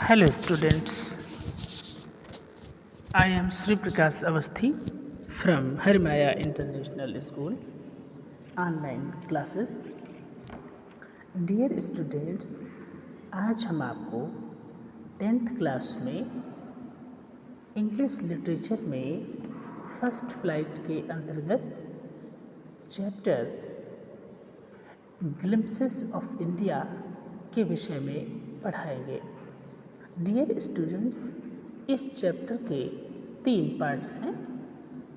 Hello students, I am Sri Prakash Avasthi from Harimaya International School, online classes. Dear students, आज हम आपको 10th class में English literature में first flight के अंतर्गत चैप्टर ग्लिम्पसेस ऑफ इंडिया के विषय में पढ़ाएंगे। डियर स्टूडेंट्स, इस चैप्टर के 3 पार्ट्स हैं,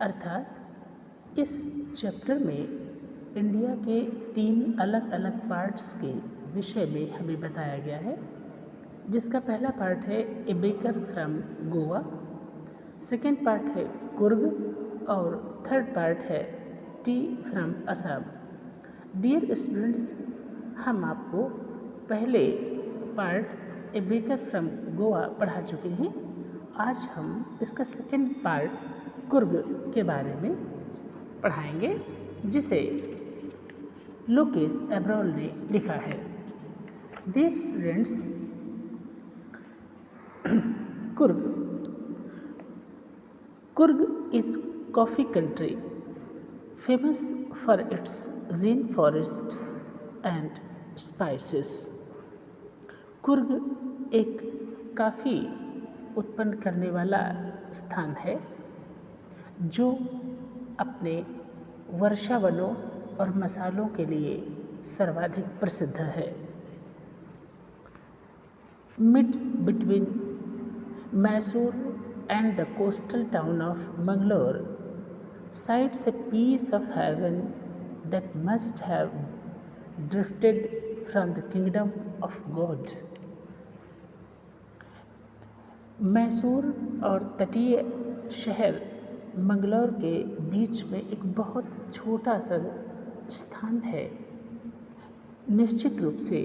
अर्थात इस चैप्टर में इंडिया के 3 अलग अलग पार्ट्स के विषय में हमें बताया गया है, जिसका पहला पार्ट है a baker from Goa, second part है कुर्ग और थर्ड पार्ट है tea from Assam. Dear students, हम आपको पहले part a baker from Goa पढ़ा चुके हैं। आज हम इसका सेकेंड पार्ट कुर्ग के बारे में पढ़ाएंगे, जिसे लोकेश एब्रॉल ने लिखा है। Dear students, Coorg is coffee country famous for its rainforests and spices. Coorg एक काफ़ी उत्पन्न करने वाला स्थान है जो अपने वर्षावनों और मसालों के लिए सर्वाधिक प्रसिद्ध है। Mid between Mysore and the coastal town of Mangalore sites a piece of heaven that must have drifted from the kingdom of God. Mysore और तटीय शहर मंगलौर के बीच में एक बहुत छोटा सा स्थान है। निश्चित रूप से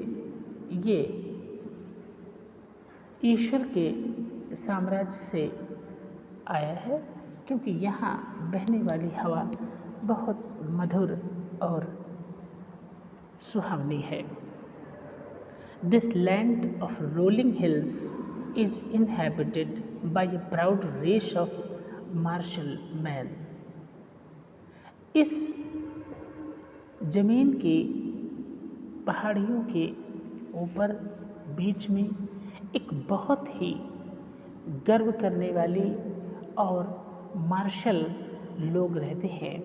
ये ईश्वर के साम्राज्य से आया है, क्योंकि यहाँ बहने वाली हवा बहुत मधुर और सुहावनी है। This land of rolling hills is inhabited by a proud race of martial man. इस जमीन की पहाड़ियों के ऊपर बीच में एक बहुत ही गर्व करने वाली और मार्शल लोग रहते हैं।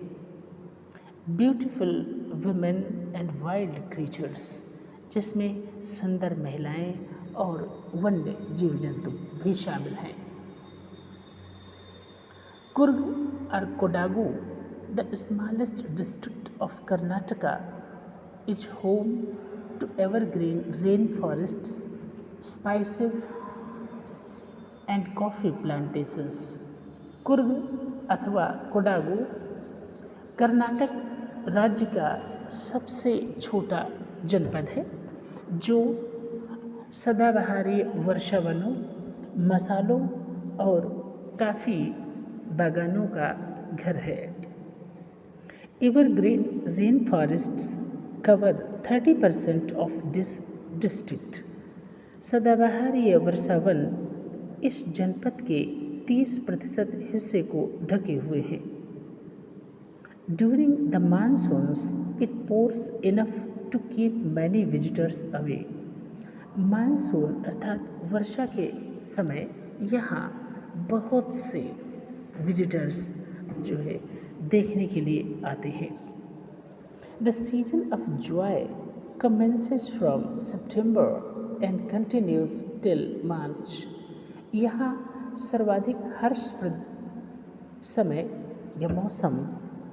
Beautiful women and wild creatures, जिसमें सुंदर महिलाएं और वन्य जीव जंतु भी शामिल हैं। कुर्ग और Kodagu, the smallest district of Karnataka, is home to evergreen rain forests, spices and coffee plantations. Coorg अथवा कोडागु कर्नाटक राज्य का सबसे छोटा जनपद है, जो सदाबहारी वर्षावनों, मसालों और काफ़ी बागानों का घर है। Evergreen rain forests cover 30% of this district. सदाबहारी वर्षावन इस जनपद के 30% हिस्से को ढके हुए हैं। During the monsoons it pours enough to keep many visitors away. Monsoon अर्थात वर्षा के समय यहाँ बहुत से विजिटर्स जो है देखने के लिए आते हैं। The season of Joy commences from September and continues till March. यहाँ सर्वाधिक हर्षप्रद समय या मौसम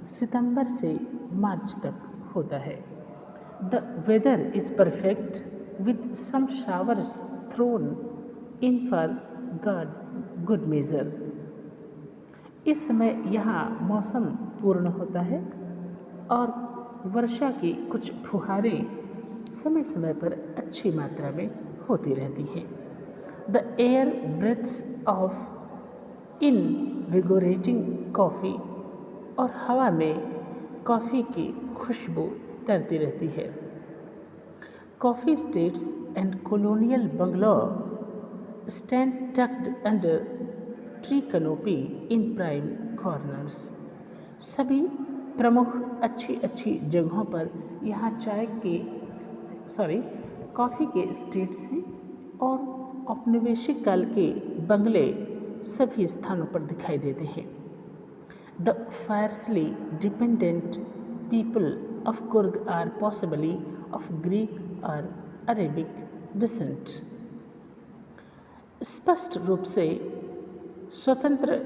सितंबर से मार्च तक होता है। The weather is perfect with some showers thrown in for good measure. इस समय यहाँ मौसम पूर्ण होता है और वर्षा की कुछ फुहारें समय समय पर अच्छी मात्रा में होती रहती हैं। The air breathes of invigorating coffee, और हवा में कॉफ़ी की खुशबू तैरती रहती है। Coffee states and colonial Bangalore stand tucked under tree canopy in prime corners. सभी प्रमुख अच्छी अच्छी जगहों पर यहाँ कॉफ़ी के स्टेट्स हैं और औपनिवेशिक काल के बंगले सभी स्थानों पर दिखाई देते हैं। The fiercely dependent people of Kurg are possibly of Greek or Arabic descent. स्पष्ट रूप से स्वतंत्र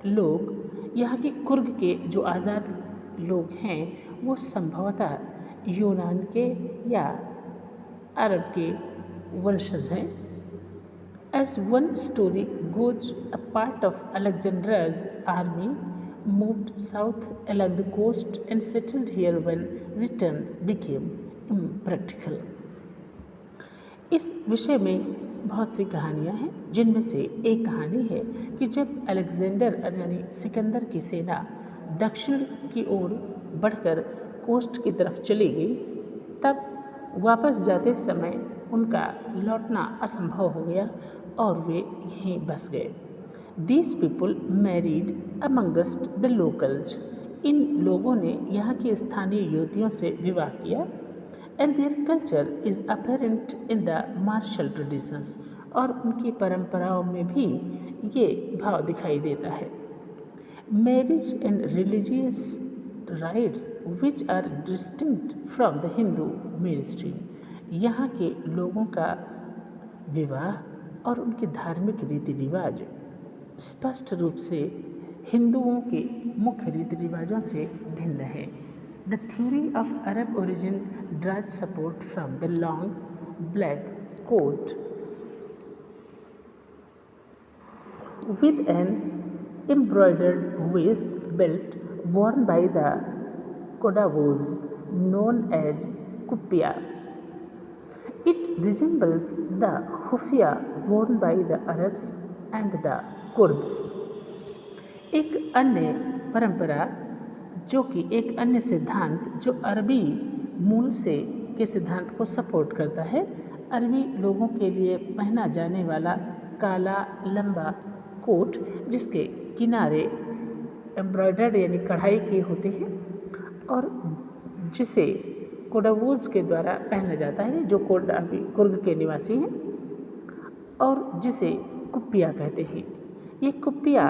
लोग यहाँ के कुर्ग के जो आज़ाद लोग हैं वो संभवतः यूनान के या अरब के वंशज हैं। As one story goes, a part of Alexander's army moved south along the coast and settled here when return became impractical. इस विषय में बहुत सी कहानियाँ हैं, जिनमें से एक कहानी है कि जब अलेक्जेंडर यानी सिकंदर की सेना दक्षिण की ओर बढ़कर कोस्ट की तरफ चली गई, तब वापस जाते समय उनका लौटना असंभव हो गया और वे यहीं बस गए। These people married amongst the locals. इन लोगों ने यहाँ की स्थानीय युवतियों से विवाह किया। And their culture is apparent in the martial traditions. और उनकी परंपराओं में भी ये भाव दिखाई देता है। Marriage and religious rites which are distinct from the Hindu mainstream. यहाँ के लोगों का विवाह और उनके धार्मिक रीति रिवाज स्पष्ट रूप से हिंदुओं के मुख्य रीति रिवाजों से भिन्न है। The theory of Arab origin draws support from the long black coat with an embroidered waist belt worn by the Kodavos known as kuppia. It resembles the hufia worn by the Arabs and the Kurds. एक अन्य परंपरा जो कि एक अन्य सिद्धांत जो अरबी मूल से के सिद्धांत को सपोर्ट करता है, अरबी लोगों के लिए पहना जाने वाला काला लंबा कोट जिसके किनारे एम्ब्रॉयडर्ड यानी कढ़ाई के होते हैं और जिसे कोडावोज के द्वारा पहना जाता है, जो कुर्ग के निवासी हैं, और जिसे कुप्पिया कहते हैं। ये कुप्पिया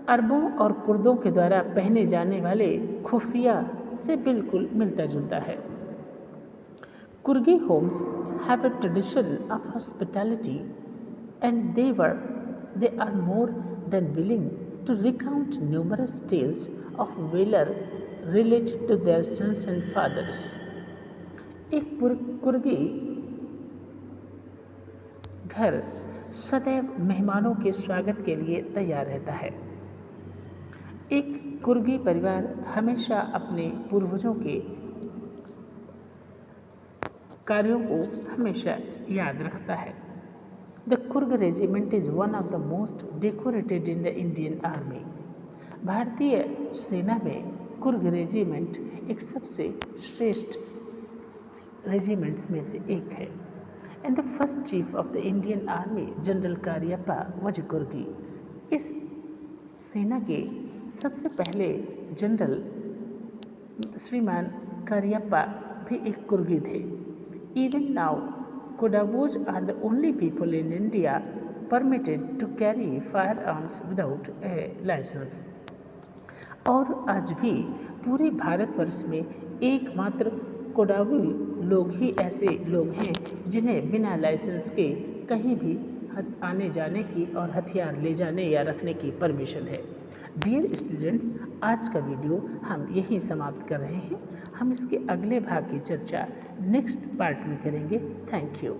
अरबों और कुर्दों के द्वारा पहने जाने वाले खुफिया से बिल्कुल मिलता जुलता है। Coorgi homes have a tradition of hospitality and they are more than willing to recount numerous tales of valor related to their sons and fathers. एक कुर्गी घर सदैव मेहमानों के स्वागत के लिए तैयार रहता है। एक कुर्गी परिवार हमेशा अपने पूर्वजों के कार्यों को हमेशा याद रखता है। The Kurg regiment is one of the most decorated in the Indian Army. भारतीय सेना में कुर्ग रेजिमेंट एक सबसे श्रेष्ठ रेजिमेंट्स में से एक है। And the first chief of the Indian army general Cariappa was Coorgi. इस सेना के सबसे पहले जनरल श्रीमान कारियप्पा भी एक कुर्गी थे। Even now Kodavos are the only people in India permitted to carry firearms without a license. और आज भी पूरे भारतवर्ष में एकमात्र कोडावी लोग ही ऐसे लोग हैं जिन्हें बिना लाइसेंस के कहीं भी आने जाने की और हथियार ले जाने या रखने की परमिशन है। डियर स्टूडेंट्स, आज का वीडियो हम यहीं समाप्त कर रहे हैं। हम इसके अगले भाग की चर्चा नेक्स्ट पार्ट में करेंगे। Thank you.